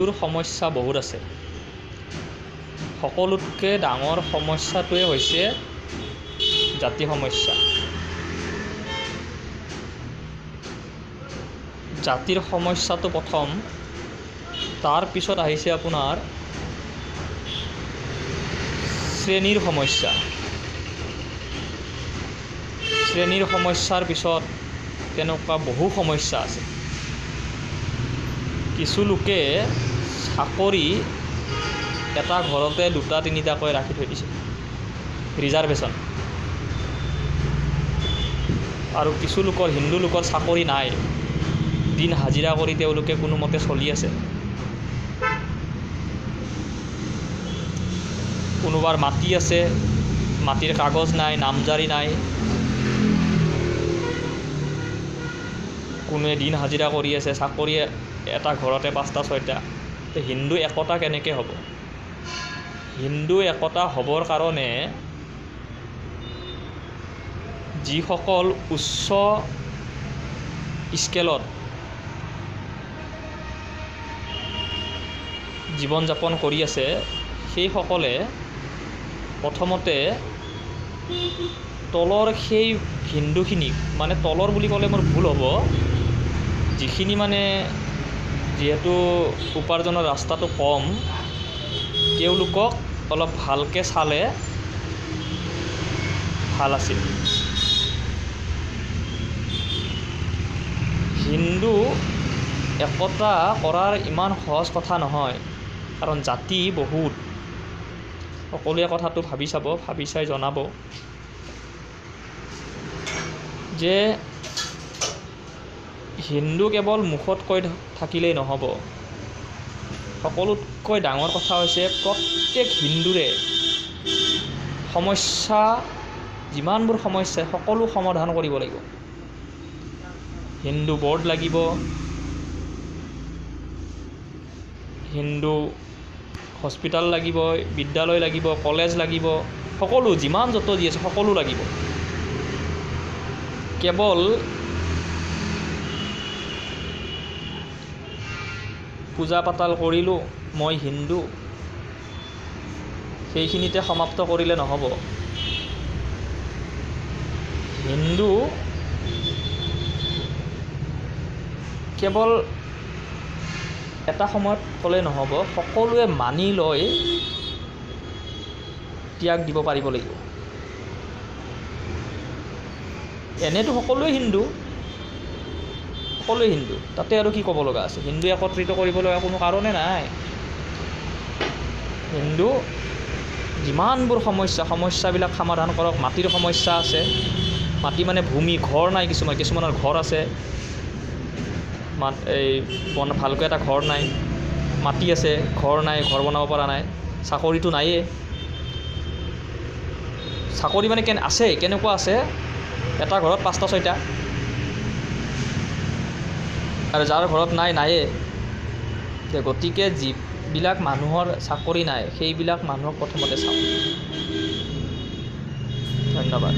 সমস্যা বহুত আছে। সকলোতকৈ ডাঙৰ সমস্যাটোৱে হৈছে জাতি সমস্যা। জাতিৰ সমস্যাটো প্ৰথম, তাৰ পিছত আহিছে আপোনাৰ শ্ৰেণীৰ সমস্যা। শ্ৰেণীৰ সমস্যাৰ পিছত তেনেকুৱা বহু সমস্যা আছে। কিছু লোকে চাকৰি এটা ঘৰতে দুটা তিনিটাকৈ ৰাখি থৈ দিছে, ৰিজাৰ্ভেশ্যন। আৰু কিছু লোকৰ, হিন্দু লোকৰ চাকৰি নাই, দিন হাজিৰা কৰি তেওঁলোকে কোনোমতে চলি আছে। কোনোবাৰ মাটি আছে, মাটিৰ কাগজ নাই, নামজাৰি নাই, কোনোৱে দিন হাজিৰা কৰি আছে, চাকৰি এটা ঘৰতে 5টা 6টা। হিন্দু একতা কেনেকৈ হ'ব? হিন্দু একতা হ'বৰ কাৰণে যিসকল উচ্চ স্কেলত জীৱন যাপন কৰি আছে, সেইসকলে প্ৰথমতে তলৰ সেই হিন্দুখিনিক, মানে তলৰ বুলি ক'লে মোৰ ভুল হ'ব, যিখিনি মানে যিহেতু উপাৰ্জনৰ ৰাস্তাটো কম, তেওঁলোকক অলপ ভালকৈ চালে ভাল আছিল। হিন্দু একতা কৰাৰ ইমান সহজ কথা নহয়, কাৰণ জাতি বহুত। সকলোৱে কথাটো ভাবি চাব, ভাবি চাই জনাব যে হিন্দু কেৱল মুখত কৈ থাকিলেই নহ'ব। সকলোতকৈ ডাঙৰ কথা হৈছে প্ৰত্যেক হিন্দুৰে সমস্যা, যিমানবোৰ সমস্যা সকলো সমাধান কৰিব লাগিব। হিন্দু বৰ্ড লাগিব, হিন্দু হস্পিটেল লাগিব, বিদ্যালয় লাগিব, কলেজ লাগিব, সকলো যিমান য'ত যি আছে সকলো লাগিব। কেৱল পূজা পাতাল কৰিলোঁ মই হিন্দু, সেইখিনিতে সমাপ্ত কৰিলে নহ'ব। হিন্দু কেৱল এটা সময়ত ক'লে নহ'ব, সকলোৱে মানি লৈ ত্যাগ দিব পাৰিব লাগিব। এনেতো সকলোৱে হিন্দু, তাতে আৰু কি ক'ব লগা আছে? হিন্দু একত্ৰিত কৰিব লগা কোনো কাৰণে নাই। হিন্দু যিমানবোৰ সমস্যাবিলাক সমাধান কৰক। মাটিৰ সমস্যা আছে, মাটি মানে ভূমি, ঘৰ নাই, কিছুমানৰ ঘৰ আছে, ভালকৈ এটা ঘৰ নাই, মাটি আছে, ঘৰ নাই, ঘৰ বনাব পৰা নাই, চাকৰিটো নায়েই। চাকৰি মানে আছে, কেনেকুৱা আছে? এটা ঘৰত 5টা 6টা, আৰু যাৰ ঘৰত নায়েই। গতিকে যিবিলাক মানুহৰ চাকৰি নাই, সেইবিলাক মানুহক প্ৰথমতে চাওঁ। ধন্যবাদ।